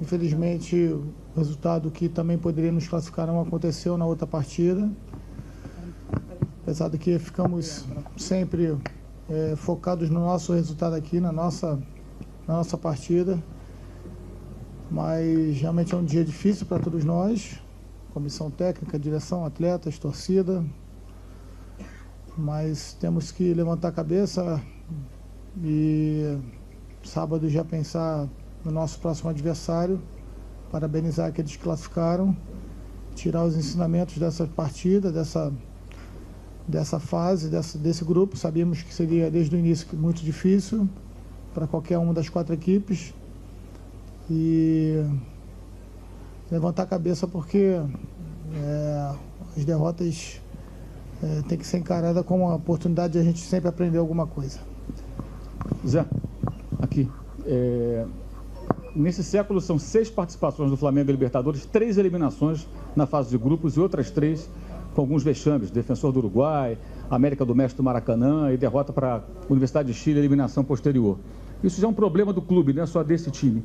Infelizmente, o resultado que também poderia nos classificar não aconteceu na outra partida. Apesar de que ficamos sempre focados no nosso resultado aqui, na nossa partida. Mas realmente é um dia difícil para todos nós, comissão técnica, direção, atletas, torcida. Mas temos que levantar a cabeça e sábado já pensar no nosso próximo adversário, parabenizar aqueles que classificaram, tirar os ensinamentos dessa partida, dessa fase, desse grupo. Sabíamos que seria desde o início muito difícil para qualquer uma das 4 equipes e levantar a cabeça porque as derrotas têm que ser encaradas como uma oportunidade de a gente sempre aprender alguma coisa. Zé, aqui. Nesse século são 6 participações do Flamengo em Libertadores, 3 eliminações na fase de grupos e outras 3 com alguns vexames. Defensor do Uruguai, América do México do Maracanã e derrota para a Universidade de Chile, eliminação posterior. Isso já é um problema do clube, não é só desse time.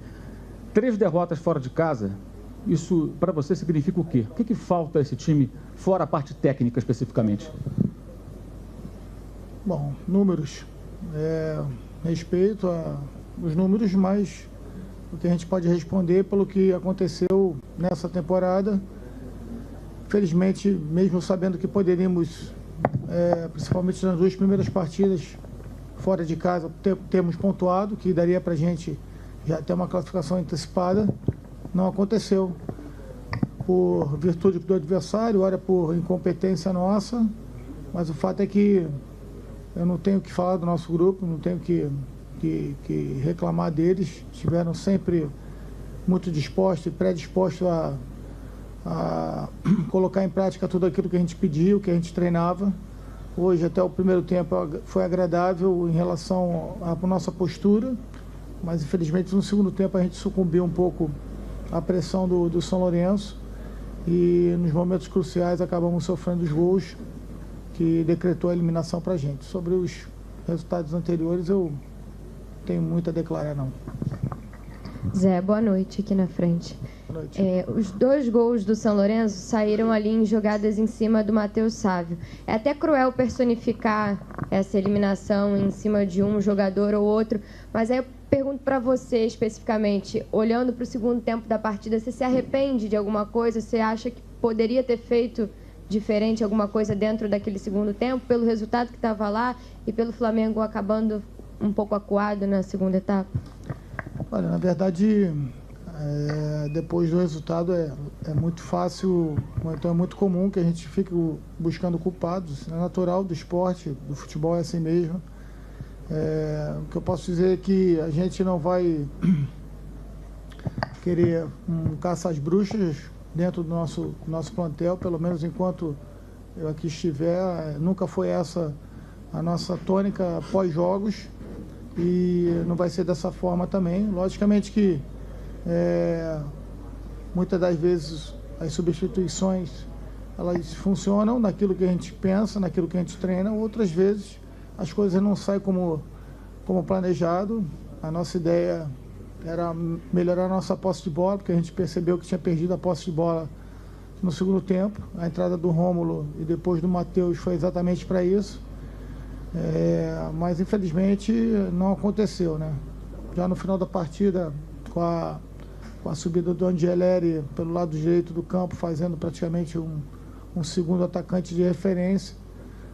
3 derrotas fora de casa, isso para você significa o quê? O que falta a esse time, fora a parte técnica especificamente? Bom, números. Respeito aos números, mas o que a gente pode responder pelo que aconteceu nessa temporada. Felizmente, mesmo sabendo que poderíamos, principalmente nas 2 primeiras partidas fora de casa, termos pontuado, que daria para a gente já ter uma classificação antecipada, não aconteceu. Por virtude do adversário, ora por incompetência nossa, mas o fato é que eu não tenho que falar do nosso grupo, não tenho que reclamar deles. Estiveram sempre muito dispostos e predispostos a colocar em prática tudo aquilo que a gente pediu, que a gente treinava. Hoje, até o primeiro tempo, foi agradável em relação à nossa postura, mas infelizmente no segundo tempo a gente sucumbiu um pouco à pressão do São Lourenço e nos momentos cruciais acabamos sofrendo os gols que decretou a eliminação para a gente. Sobre os resultados anteriores, eu tenho muito a declarar, não. Zé, boa noite aqui na frente. Boa noite. Os 2 gols do São Lourenço saíram ali em jogadas em cima do Matheus Sávio. É até cruel personificar essa eliminação em cima de um jogador ou outro, mas aí eu pergunto para você especificamente, olhando para o segundo tempo da partida, você se arrepende de alguma coisa? Você acha que poderia ter feito diferente alguma coisa dentro daquele segundo tempo, pelo resultado que estava lá e pelo Flamengo acabando um pouco acuado na segunda etapa? Olha, na verdade, depois do resultado é muito fácil, então é muito comum que a gente fique buscando culpados. É natural do esporte, do futebol, é assim mesmo. O que eu posso dizer é que a gente não vai querer um caça às bruxas dentro do nosso plantel, pelo menos enquanto eu aqui estiver. Nunca foi essa a nossa tônica pós-jogos e não vai ser dessa forma também. Logicamente que muitas das vezes as substituições elas funcionam naquilo que a gente pensa, naquilo que a gente treina, outras vezes as coisas não saem como planejado. A nossa ideia era melhorar a nossa posse de bola, porque a gente percebeu que tinha perdido a posse de bola no segundo tempo. A entrada do Rômulo e depois do Matheus foi exatamente para isso. Mas infelizmente não aconteceu, né? Já no final da partida, com a subida do Angeleri pelo lado direito do campo, fazendo praticamente um segundo atacante de referência,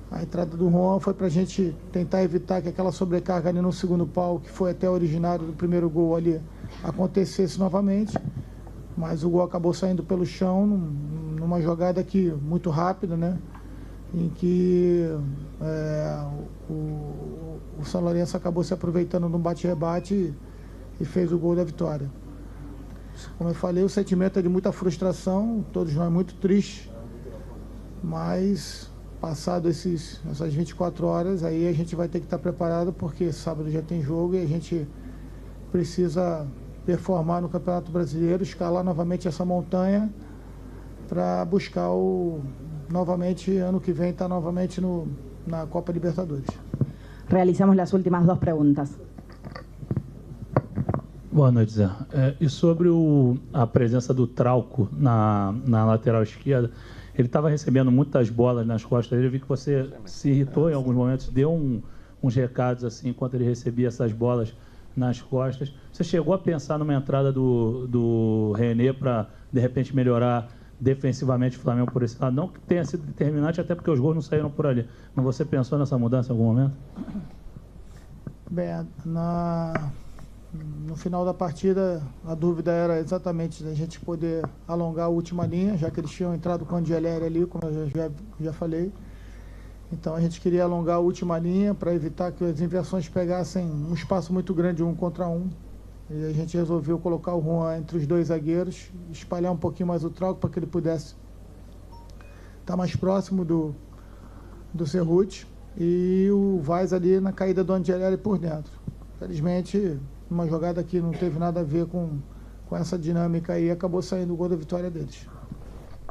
a entrada do Juan foi para a gente tentar evitar que aquela sobrecarga ali no segundo pau, que foi até originário do primeiro gol ali, acontecesse novamente. Mas o gol acabou saindo pelo chão, numa jogada aqui muito rápida, né? Em que o São Lourenço acabou se aproveitando de um bate-rebate e fez o gol da vitória. Como eu falei, o sentimento é de muita frustração, todos nós muito tristes, mas passado essas 24 horas, aí a gente vai ter que estar preparado, porque sábado já tem jogo e a gente precisa performar no Campeonato Brasileiro, escalar novamente essa montanha para buscar novamente, ano que vem, estar novamente na Copa Libertadores. Realizamos las últimas 2 preguntas. Boa noite, Zé. E sobre a presença do Trauco na lateral esquerda, ele estava recebendo muitas bolas nas costas dele. Eu vi que você se irritou em alguns momentos, deu uns recados assim enquanto ele recebia essas bolas nas costas. Você chegou a pensar numa entrada do René para, de repente, melhorar defensivamente o Flamengo por esse lado? Não que tenha sido determinante, até porque os gols não saíram por ali. Mas você pensou nessa mudança em algum momento? Bem, no final da partida, a dúvida era exatamente da gente poder alongar a última linha, já que eles tinham entrado com o Angeleri ali, como eu já falei. Então a gente queria alongar a última linha para evitar que as inversões pegassem um espaço muito grande 1 contra 1. E a gente resolveu colocar o Juan entre os dois zagueiros, espalhar um pouquinho mais o Trauco para que ele pudesse estar mais próximo do Cerruti, e o Vaz ali na caída do Angeleri por dentro. Felizmente, uma jogada que não teve nada a ver com essa dinâmica aí, acabou saindo o gol da vitória deles.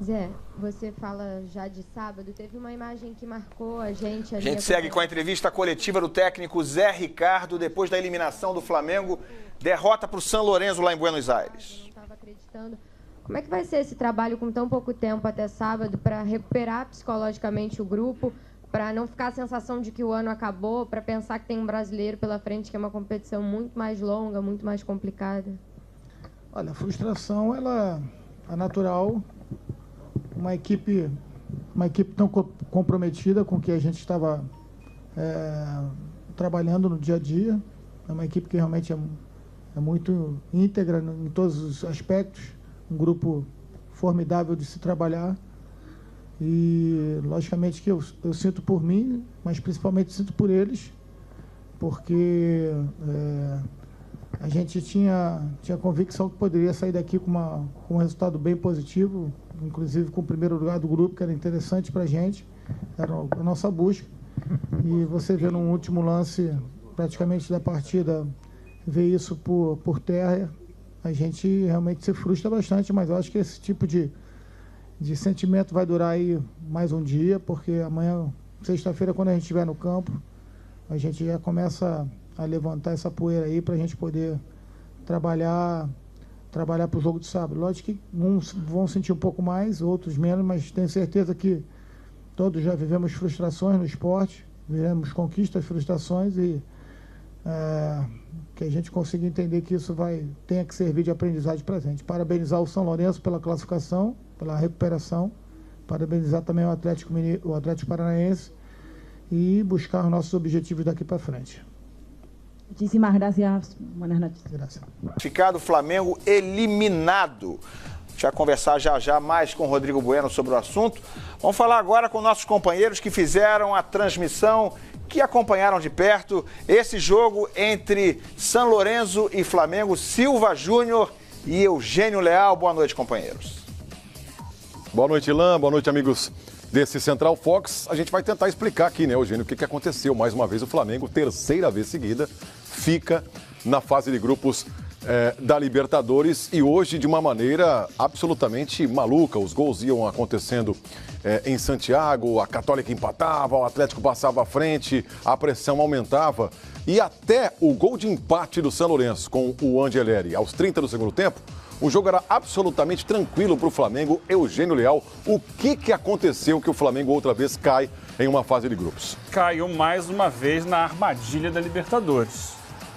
Zé, você fala já de sábado, teve uma imagem que marcou a gente. A gente segue com a entrevista coletiva do técnico Zé Ricardo, depois da eliminação do Flamengo, derrota para o San Lorenzo lá em Buenos Aires. Não estava acreditando. Como é que vai ser esse trabalho com tão pouco tempo até sábado para recuperar psicologicamente o grupo, para não ficar a sensação de que o ano acabou, para pensar que tem um brasileiro pela frente, que é uma competição muito mais longa, muito mais complicada? Olha, a frustração, ela é natural. Uma equipe tão comprometida com o que a gente estava trabalhando no dia a dia. É uma equipe que realmente é muito íntegra em todos os aspectos. Um grupo formidável de se trabalhar. E, logicamente, que eu sinto por mim, mas principalmente sinto por eles, porque a gente tinha convicção que poderia sair daqui com um resultado bem positivo, inclusive com o primeiro lugar do grupo, que era interessante para a gente, era a nossa busca. E você vê no último lance, praticamente da partida, ver isso por terra, a gente realmente se frustra bastante, mas eu acho que esse tipo de sentimento vai durar aí mais um dia, porque amanhã, sexta-feira, quando a gente estiver no campo, a gente já começa a levantar essa poeira aí para a gente poder trabalhar para o jogo de sábado. Lógico que uns vão sentir um pouco mais, outros menos, mas tenho certeza que todos já vivemos frustrações no esporte, vivemos conquistas, frustrações, e que a gente consiga entender que isso tenha que servir de aprendizagem para a gente. Parabenizar o São Lourenço pela classificação, pela recuperação, parabenizar também o Atlético Paranaense e buscar os nossos objetivos daqui para frente. Muchísimas gracias. Buenas noches. Graças. Ficado Flamengo eliminado. A gente vai conversar já mais com o Rodrigo Bueno sobre o assunto. Vamos falar agora com nossos companheiros que fizeram a transmissão, que acompanharam de perto esse jogo entre San Lorenzo e Flamengo. Silva Júnior e Eugênio Leal. Boa noite, companheiros. Boa noite, Ilan. Boa noite, amigos desse Central Fox. A gente vai tentar explicar aqui, né, Eugênio, o que aconteceu. Mais uma vez, o Flamengo, terceira vez seguida, fica na fase de grupos da Libertadores, e hoje de uma maneira absolutamente maluca. Os gols iam acontecendo em Santiago, a Católica empatava, o Atlético passava à frente, a pressão aumentava, e até o gol de empate do San Lorenzo com o Angeleri aos 30 do segundo tempo, o jogo era absolutamente tranquilo para o Flamengo. Eugênio Leal, o que aconteceu que o Flamengo outra vez cai em uma fase de grupos? Caiu mais uma vez na armadilha da Libertadores.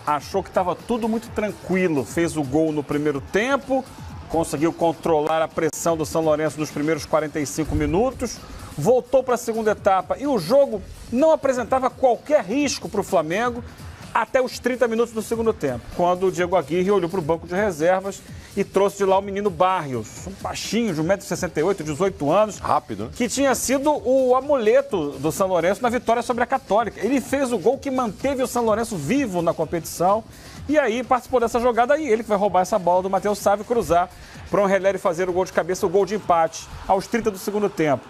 Achou que estava tudo muito tranquilo, fez o gol no primeiro tempo, conseguiu controlar a pressão do São Lourenço nos primeiros 45 minutos, voltou para a segunda etapa e o jogo não apresentava qualquer risco para o Flamengo até os 30 minutos do segundo tempo, quando o Diego Aguirre olhou para o banco de reservas e trouxe de lá o menino Barrios, um baixinho de 1,68 m, 18 anos. Rápido, né? Que tinha sido o amuleto do São Lourenço na vitória sobre a Católica. Ele fez o gol que manteve o São Lourenço vivo na competição. E aí participou dessa jogada aí, ele que vai roubar essa bola do Matheus Sávio, cruzar para o Angeleri fazer o gol de cabeça, o gol de empate, aos 30 do segundo tempo.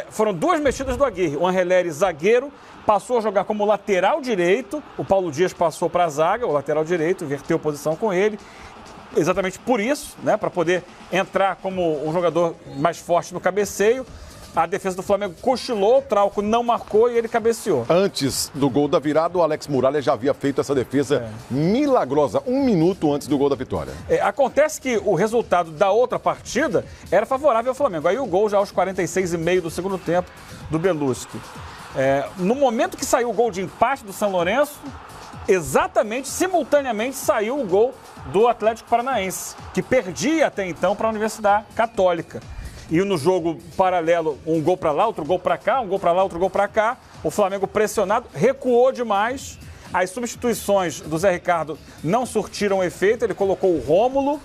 Foram duas mexidas do Aguirre. O Angeleri, zagueiro, passou a jogar como lateral direito. O Paulo Dias passou para a zaga, o lateral direito, inverteu a posição com ele. Exatamente por isso, né, para poder entrar como um jogador mais forte no cabeceio. A defesa do Flamengo cochilou, o Trauco não marcou e ele cabeceou. Antes do gol da virada, o Alex Muralha já havia feito essa defesa milagrosa, 1 minuto antes do gol da vitória. Acontece que o resultado da outra partida era favorável ao Flamengo. Aí o gol já aos 46,5 do segundo tempo do Beluschi. No momento que saiu o gol de empate do São Lourenço, exatamente, simultaneamente, saiu o gol do Atlético Paranaense, que perdia até então para a Universidade Católica. E no jogo paralelo, um gol para lá, outro gol para cá, um gol para lá, outro gol para cá. O Flamengo pressionado, recuou demais. As substituições do Zé Ricardo não surtiram efeito. Ele colocou o Rômulo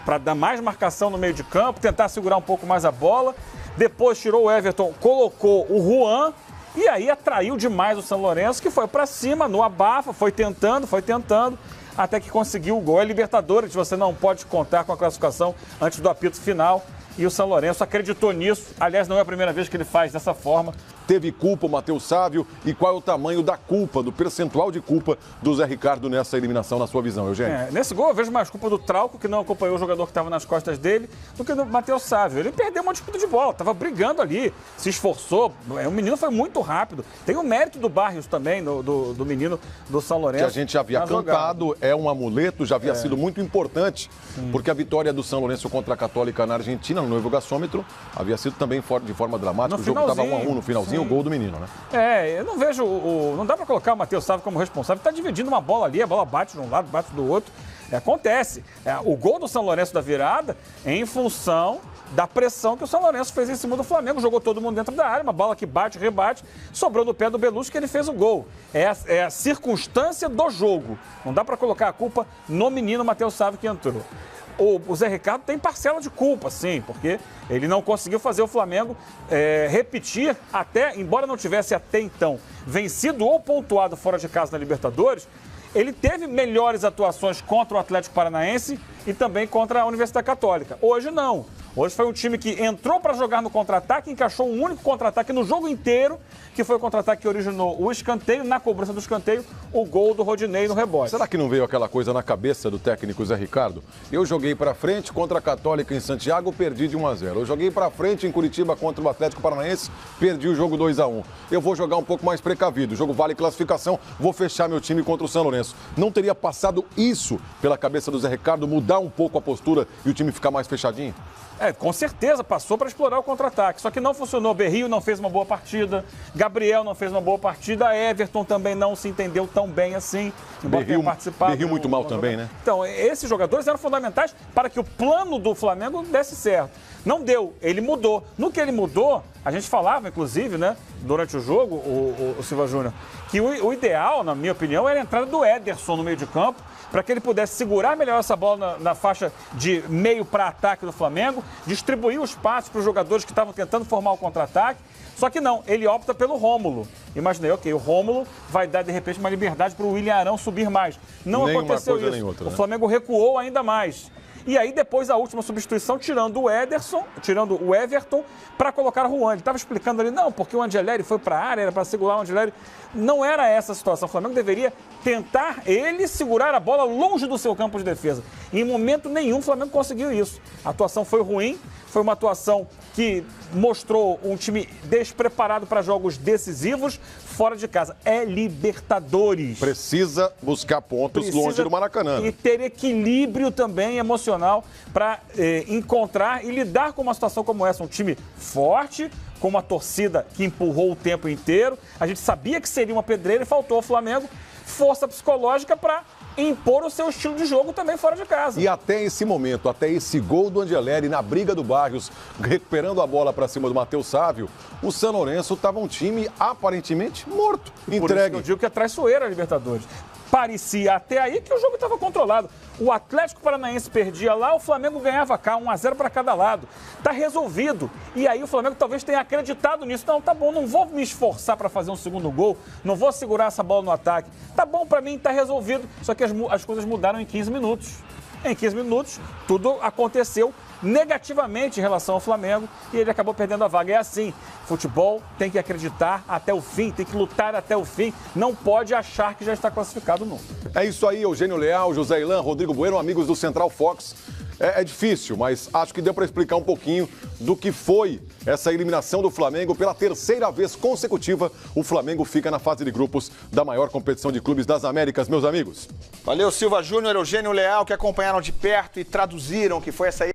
para dar mais marcação no meio de campo, tentar segurar um pouco mais a bola. Depois tirou o Everton, colocou o Juan. E aí atraiu demais o São Lourenço, que foi para cima, no abafa, foi tentando, até que conseguiu o gol. É Libertadores, você não pode contar com a classificação antes do apito final. E o São Lourenço acreditou nisso. Aliás, não é a primeira vez que ele faz dessa forma. Teve culpa o Matheus Sávio e qual é o tamanho da culpa, do percentual de culpa do Zé Ricardo nessa eliminação, na sua visão, Eugênio? Nesse gol eu vejo mais culpa do Trauco, que não acompanhou o jogador que estava nas costas dele, do que do Matheus Sávio. Ele perdeu uma disputa de bola, estava brigando ali, se esforçou. O menino foi muito rápido. Tem o mérito do Barrios também, do menino do São Lourenço. Que a gente já havia cantado, é um amuleto, já havia sido muito importante, porque a vitória do São Lourenço contra a Católica na Argentina, no Novo Gasômetro, havia sido também de forma dramática. O jogo estava 1-1 no finalzinho. O gol do menino, né? Eu não vejo. Não dá pra colocar o Matheus Sávio como responsável. Tá dividindo uma bola ali, a bola bate de um lado, bate do outro. Acontece. O gol do São Lourenço da virada em função da pressão que o São Lourenço fez em cima do Flamengo. Jogou todo mundo dentro da área, uma bola que bate, rebate, sobrou no pé do Beluschi que ele fez o gol. É a circunstância do jogo. Não dá pra colocar a culpa no menino Matheus Sávio que entrou. O Zé Ricardo tem parcela de culpa, sim, porque ele não conseguiu fazer o Flamengo repetir, embora não tivesse até então vencido ou pontuado fora de casa na Libertadores, ele teve melhores atuações contra o Atlético Paranaense e também contra a Universidade Católica. Hoje não. Hoje foi um time que entrou para jogar no contra-ataque, encaixou um único contra-ataque no jogo inteiro, que foi o contra-ataque que originou o escanteio, na cobrança do escanteio, o gol do Rodinei no rebote. Será que não veio aquela coisa na cabeça do técnico Zé Ricardo? Eu joguei para frente contra a Católica em Santiago, perdi de 1-0. Eu joguei para frente em Curitiba contra o Atlético Paranaense, perdi o jogo 2-1. Eu vou jogar um pouco mais precavido. O jogo vale classificação, vou fechar meu time contra o São Lourenço. Não teria passado isso pela cabeça do Zé Ricardo, mudar um pouco a postura e o time ficar mais fechadinho? Com certeza, passou para explorar o contra-ataque. Só que não funcionou. Berrio não fez uma boa partida, Gabriel não fez uma boa partida, Everton também não se entendeu tão bem assim. Berrio muito mal também, né? Então, esses jogadores eram fundamentais para que o plano do Flamengo desse certo. Não deu, ele mudou. No que ele mudou, a gente falava, inclusive, né, durante o jogo, o Silva Júnior, que o ideal, na minha opinião, era a entrada do Ederson no meio de campo, para que ele pudesse segurar melhor essa bola na faixa de meio para ataque do Flamengo, distribuir os passes para os jogadores que estavam tentando formar o contra-ataque. Só que não, ele opta pelo Rômulo. Imaginei, o Rômulo vai dar, de repente, uma liberdade para o William Arão subir mais. Não aconteceu isso. O Flamengo recuou ainda mais. E aí, depois, a última substituição, tirando o Everton, para colocar o Juan. Ele estava explicando ali, não, porque o Angeleri foi para a área, era para segurar o Angeleri. Não era essa a situação. O Flamengo deveria tentar ele segurar a bola longe do seu campo de defesa. E em momento nenhum o Flamengo conseguiu isso. A atuação foi ruim, foi uma atuação que mostrou um time despreparado para jogos decisivos fora de casa. É Libertadores. Precisa buscar pontos longe do Maracanã. E ter equilíbrio também emocional para encontrar e lidar com uma situação como essa. Um time forte, com uma torcida que empurrou o tempo inteiro. A gente sabia que seria uma pedreira e faltou ao Flamengo força psicológica para impor o seu estilo de jogo também fora de casa. E até esse momento, até esse gol do Angeleri na briga do Barrios, recuperando a bola para cima do Matheus Sávio, o São Lourenço estava um time aparentemente morto, entregue. Por isso que eu digo que é traiçoeira a Libertadores. Parecia até aí que o jogo estava controlado. O Atlético Paranaense perdia lá, o Flamengo ganhava cá, 1-0 para cada lado. Tá resolvido. E aí o Flamengo talvez tenha acreditado nisso. Não, tá bom, não vou me esforçar para fazer um segundo gol, não vou segurar essa bola no ataque. Tá bom para mim, tá resolvido. Só que as coisas mudaram em 15 minutos. Em 15 minutos, tudo aconteceu negativamente em relação ao Flamengo e ele acabou perdendo a vaga. É assim, futebol tem que acreditar até o fim, tem que lutar até o fim, não pode achar que já está classificado nunca. É isso aí, Eugênio Leal, José Ilan, Rodrigo Bueno, amigos do Central Fox. É difícil, mas acho que deu para explicar um pouquinho do que foi essa eliminação do Flamengo. Pela terceira vez consecutiva, o Flamengo fica na fase de grupos da maior competição de clubes das Américas, meus amigos. Valeu, Silva Júnior, Eugênio Leal, que acompanharam de perto e traduziram o que foi essa